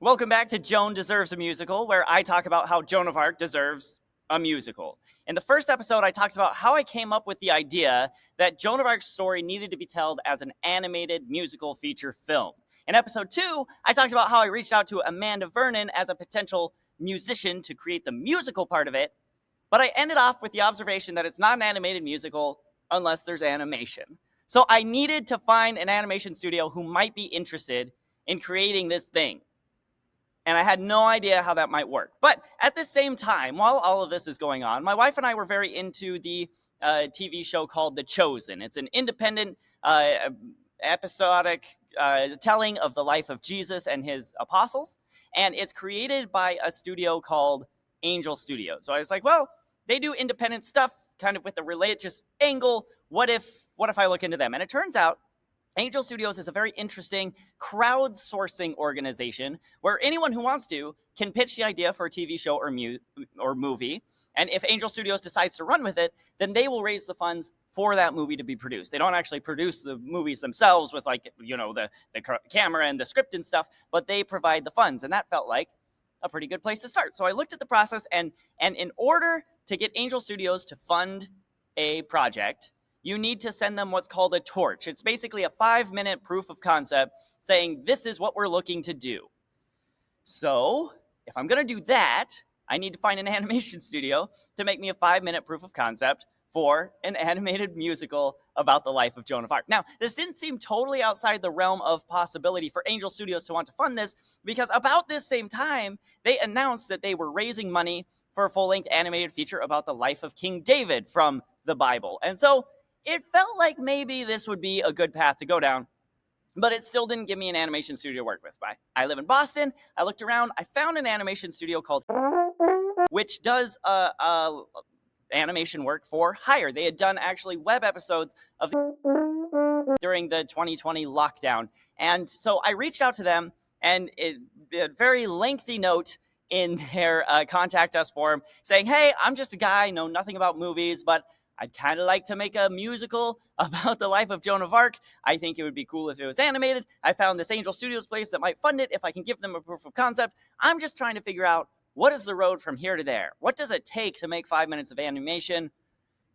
Welcome back to Joan Deserves a Musical, where I talk about how Joan of Arc deserves a musical. In the first episode, I talked about how I came up with the idea that Joan of Arc's story needed to be told as an animated musical feature film. In episode 2, I talked about how I reached out to Amanda Vernon as a potential musician to create the musical part of it, but I ended off with the observation that it's not an animated musical unless there's animation. So I needed to find an animation studio who might be interested in creating this thing. And I had no idea how that might work. But at the same time, while all of this is going on, my wife and I were very into the TV show called The Chosen. It's an independent, episodic telling of the life of Jesus and his apostles. And it's created by a studio called Angel Studios. So I was like, well, they do independent stuff kind of with a religious angle. What if I look into them? And it turns out Angel Studios is a very interesting crowdsourcing organization where anyone who wants to can pitch the idea for a TV show or movie. And if Angel Studios decides to run with it, then they will raise the funds for that movie to be produced. They don't actually produce the movies themselves with the camera and the script and stuff, but they provide the funds. And that felt like a pretty good place to start. So I looked at the process, and in order to get Angel Studios to fund a project, you need to send them what's called a torch. It's basically a 5-minute proof of concept saying, this is what we're looking to do. So if I'm going to do that, I need to find an animation studio to make me a 5-minute proof of concept for an animated musical about the life of Joan of Arc. Now, this didn't seem totally outside the realm of possibility for Angel Studios to want to fund this, because about this same time, they announced that they were raising money for a full-length animated feature about the life of King David from the Bible. And so it felt like maybe this would be a good path to go down, but it still didn't give me an animation studio to work with. I live in Boston. I looked around. I found an animation studio called which does animation work for hire. They had done actually web episodes of during the 2020 lockdown. And so I reached out to them, and a very lengthy note in their contact us form saying, hey, I'm just a guy, know nothing about movies, but I'd kind of like to make a musical about the life of Joan of Arc. I think it would be cool if it was animated. I found this Angel Studios place that might fund it if I can give them a proof of concept. I'm just trying to figure out, what is the road from here to there? What does it take to make 5 minutes of animation?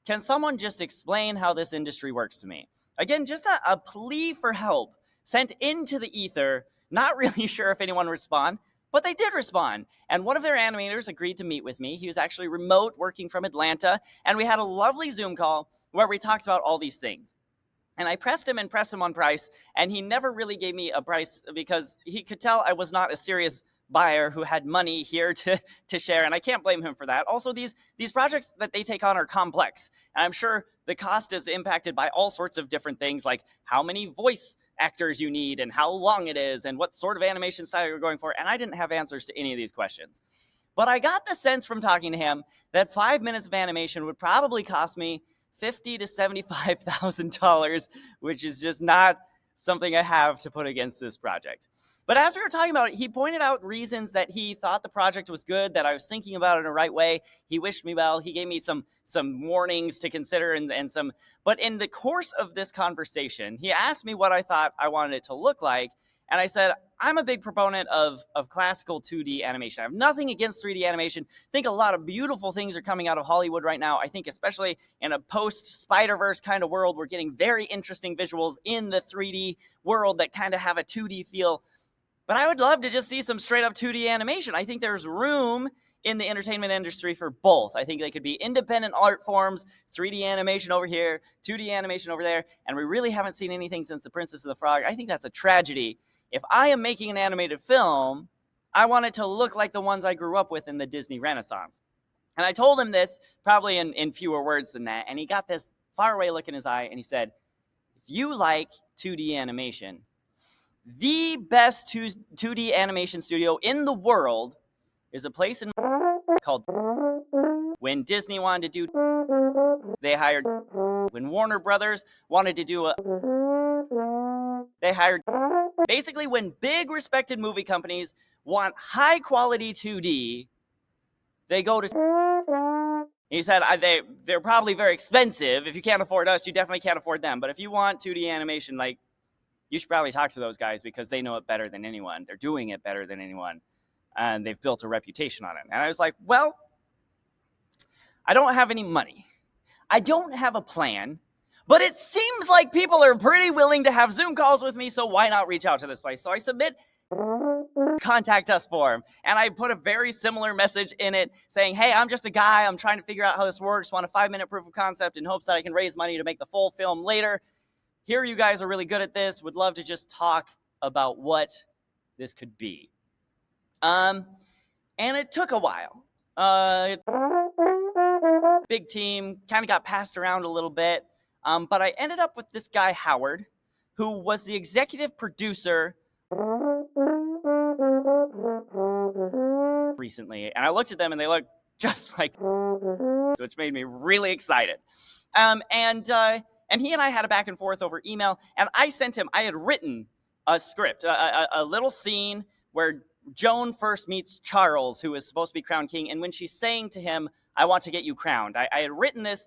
Can someone just explain how this industry works to me? Again, just a plea for help sent into the ether. Not really sure if anyone would respond, but they did respond. And one of their animators agreed to meet with me. He was actually remote, working from Atlanta. And we had a lovely Zoom call where we talked about all these things. And I pressed him on price. And he never really gave me a price because he could tell I was not a serious buyer who had money here to share. And I can't blame him for that. Also, these projects that they take on are complex. And I'm sure the cost is impacted by all sorts of different things, like how many voice actors you need and how long it is and what sort of animation style you're going for. And I didn't have answers to any of these questions. But I got the sense from talking to him that 5 minutes of animation would probably cost me $50,000 to $75,000, which is just not something I have to put against this project. But as we were talking about it, he pointed out reasons that he thought the project was good, that I was thinking about it in the right way. He wished me well. He gave me some warnings to consider and some. But in the course of this conversation, he asked me what I thought I wanted it to look like. And I said, I'm a big proponent of classical 2D animation. I have nothing against 3D animation. I think a lot of beautiful things are coming out of Hollywood right now. I think especially in a post-Spider-Verse kind of world, we're getting very interesting visuals in the 3D world that kind of have a 2D feel. But I would love to just see some straight up 2D animation. I think there's room in the entertainment industry for both. I think they could be independent art forms, 3D animation over here, 2D animation over there, and we really haven't seen anything since The Princess and the Frog. I think that's a tragedy. If I am making an animated film, I want it to look like the ones I grew up with in the Disney Renaissance. And I told him this probably in fewer words than that, and he got this faraway look in his eye, and he said, if you like 2D animation, the best 2D animation studio in the world is a place in called. When Disney wanted to do, they hired. When Warner Brothers wanted to do they hired. Basically, when big respected movie companies want high quality 2D, they go to. He said they're probably very expensive. If you can't afford us, you definitely can't afford them. But if you want 2D animation, like, you should probably talk to those guys because they know it better than anyone. They're doing it better than anyone, and they've built a reputation on it. And I was like, well, I don't have any money. I don't have a plan, but it seems like people are pretty willing to have Zoom calls with me, so why not reach out to this place? So I submit contact us form, and I put a very similar message in it saying, hey, I'm just a guy. I'm trying to figure out how this works. Want a 5-minute proof of concept in hopes that I can raise money to make the full film later. Here, you guys are really good at this. Would love to just talk about what this could be. And it took a while. Big team, kind of got passed around a little bit. But I ended up with this guy, Howard, who was the executive producer recently. And I looked at them and they looked just like, which made me really excited. And he and I had a back and forth over email. And I sent him, I had written a script, a little scene where Joan first meets Charles, who is supposed to be crowned king. And when she's saying to him, I want to get you crowned, I had written this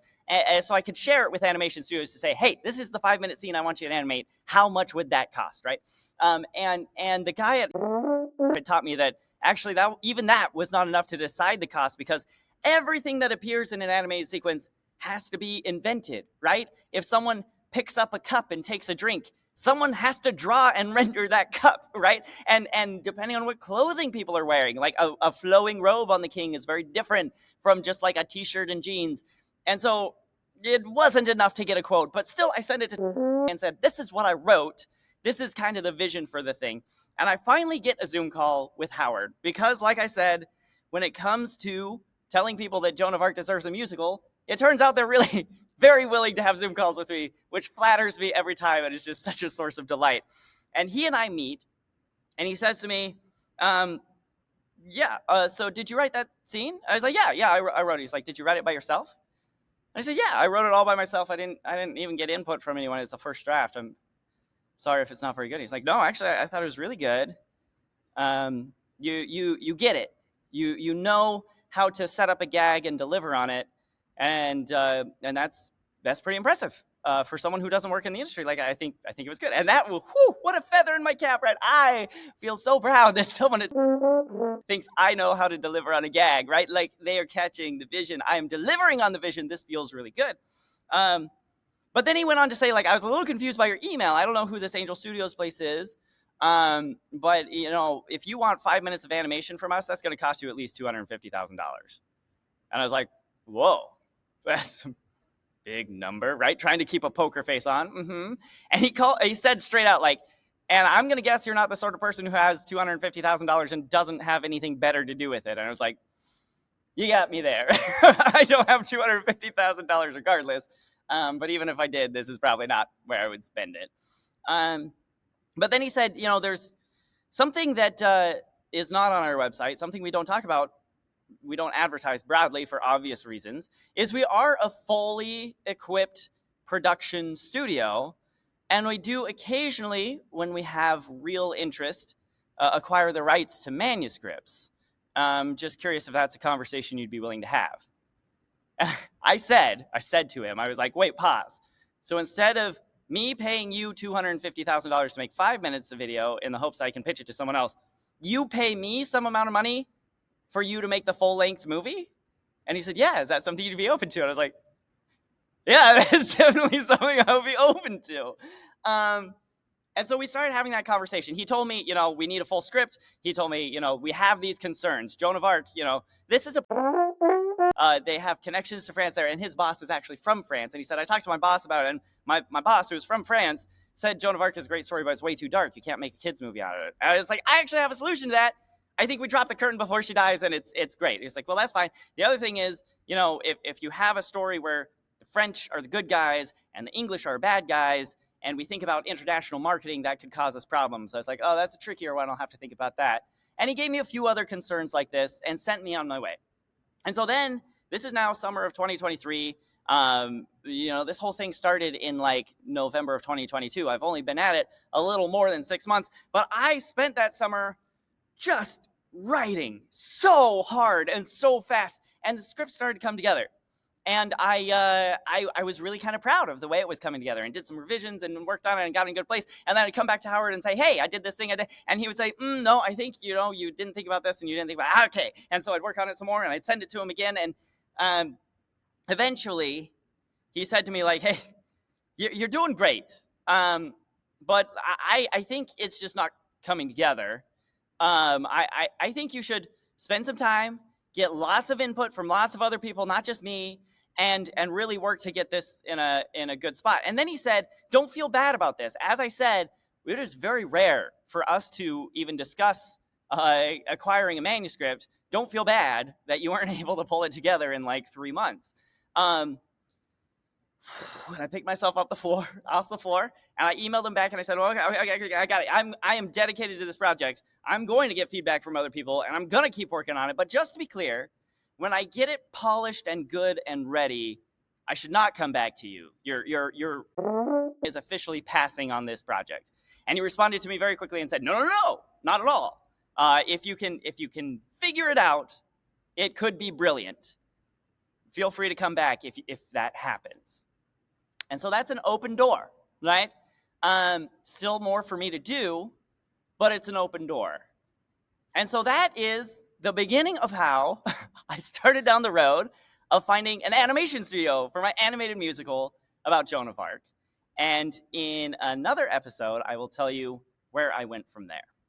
so I could share it with animation studios to say, hey, this is the 5-minute scene I want you to animate. How much would that cost, right? And the guy had taught me that actually even that was not enough to decide the cost, because everything that appears in an animated sequence has to be invented, right? If someone picks up a cup and takes a drink, someone has to draw and render that cup, right? And depending on what clothing people are wearing, like a flowing robe on the king is very different from just like a t-shirt and jeans. And so it wasn't enough to get a quote, but still I sent it to and said, this is what I wrote. This is kind of the vision for the thing. And I finally get a Zoom call with Howard because, like I said, when it comes to telling people that Joan of Arc deserves a musical, it turns out they're really very willing to have Zoom calls with me, which flatters me every time, and it's just such a source of delight. And he and I meet, and he says to me, so did you write that scene? I was like, yeah, I wrote it. He's like, did you write it by yourself? And I said, yeah, I wrote it all by myself. I didn't even get input from anyone. It's the first draft. I'm sorry if it's not very good. He's like, no, actually, I thought it was really good. You get it. You know how to set up a gag and deliver on it. And that's pretty impressive for someone who doesn't work in the industry. Like, I think it was good. And that, what a feather in my cap, right? I feel so proud that someone thinks I know how to deliver on a gag, right? Like, they are catching the vision. I am delivering on the vision. This feels really good. But then he went on to say, like, I was a little confused by your email. I don't know who this Angel Studios place is. But if you want 5 minutes of animation from us, that's going to cost you at least $250,000. And I was like, whoa. That's a big number, right? Trying to keep a poker face on. And he said straight out, like, and I'm going to guess you're not the sort of person who has $250,000 and doesn't have anything better to do with it. And I was like, you got me there. I don't have $250,000 regardless. But even if I did, this is probably not where I would spend it. But then he said, there's something that is not on our website, something we don't talk about, we don't advertise broadly for obvious reasons, is we are a fully equipped production studio, and we do occasionally, when we have real interest, acquire the rights to manuscripts. Just curious if that's a conversation you'd be willing to have. I said to him, I was like, wait, pause. So instead of me paying you $250,000 to make 5 minutes of video in the hopes I can pitch it to someone else, you pay me some amount of money for you to make the full-length movie? And he said, yeah, is that something you'd be open to? And I was like, yeah, that is definitely something I would be open to. And so we started having that conversation. He told me, we need a full script. He told me, we have these concerns. Joan of Arc, this is they have connections to France there, and his boss is actually from France. And he said, I talked to my boss about it, and my boss, who was from France, said Joan of Arc is a great story, but it's way too dark. You can't make a kid's movie out of it. And I was like, I actually have a solution to that. I think we drop the curtain before she dies, and it's great. He's like, well, that's fine. The other thing is, if you have a story where the French are the good guys and the English are bad guys, and we think about international marketing, that could cause us problems. I was like, oh, that's a trickier one. I'll have to think about that. And he gave me a few other concerns like this and sent me on my way. And so then, this is now summer of 2023. This whole thing started in like November of 2022. I've only been at it a little more than 6 months, but I spent that summer just writing so hard and so fast, and the script started to come together. And I was really kind of proud of the way it was coming together, and did some revisions and worked on it and got in a good place. And then I'd come back to Howard and say, hey, I did this thing. And he would say, no, I think, you didn't think about this and you didn't think about it. Okay. And so I'd work on it some more and I'd send it to him again. And eventually he said to me, like, hey, you're doing great. But I think it's just not coming together. I think you should spend some time, get lots of input from lots of other people, not just me, and really work to get this in a good spot. And then he said, don't feel bad about this. As I said, it is very rare for us to even discuss acquiring a manuscript. Don't feel bad that you weren't able to pull it together in like 3 months. And I picked myself off the floor, and I emailed him back and I said, well, okay, I got it. I am dedicated to this project. I'm going to get feedback from other people, and I'm going to keep working on it. But just to be clear, when I get it polished and good and ready, I should not come back to you. Your is officially passing on this project. And he responded to me very quickly and said, no, not at all. If you can figure it out, it could be brilliant. Feel free to come back if that happens. And so that's an open door, right? Still more for me to do, but it's an open door. And so that is the beginning of how I started down the road of finding an animation studio for my animated musical about Joan of Arc. And in another episode, I will tell you where I went from there.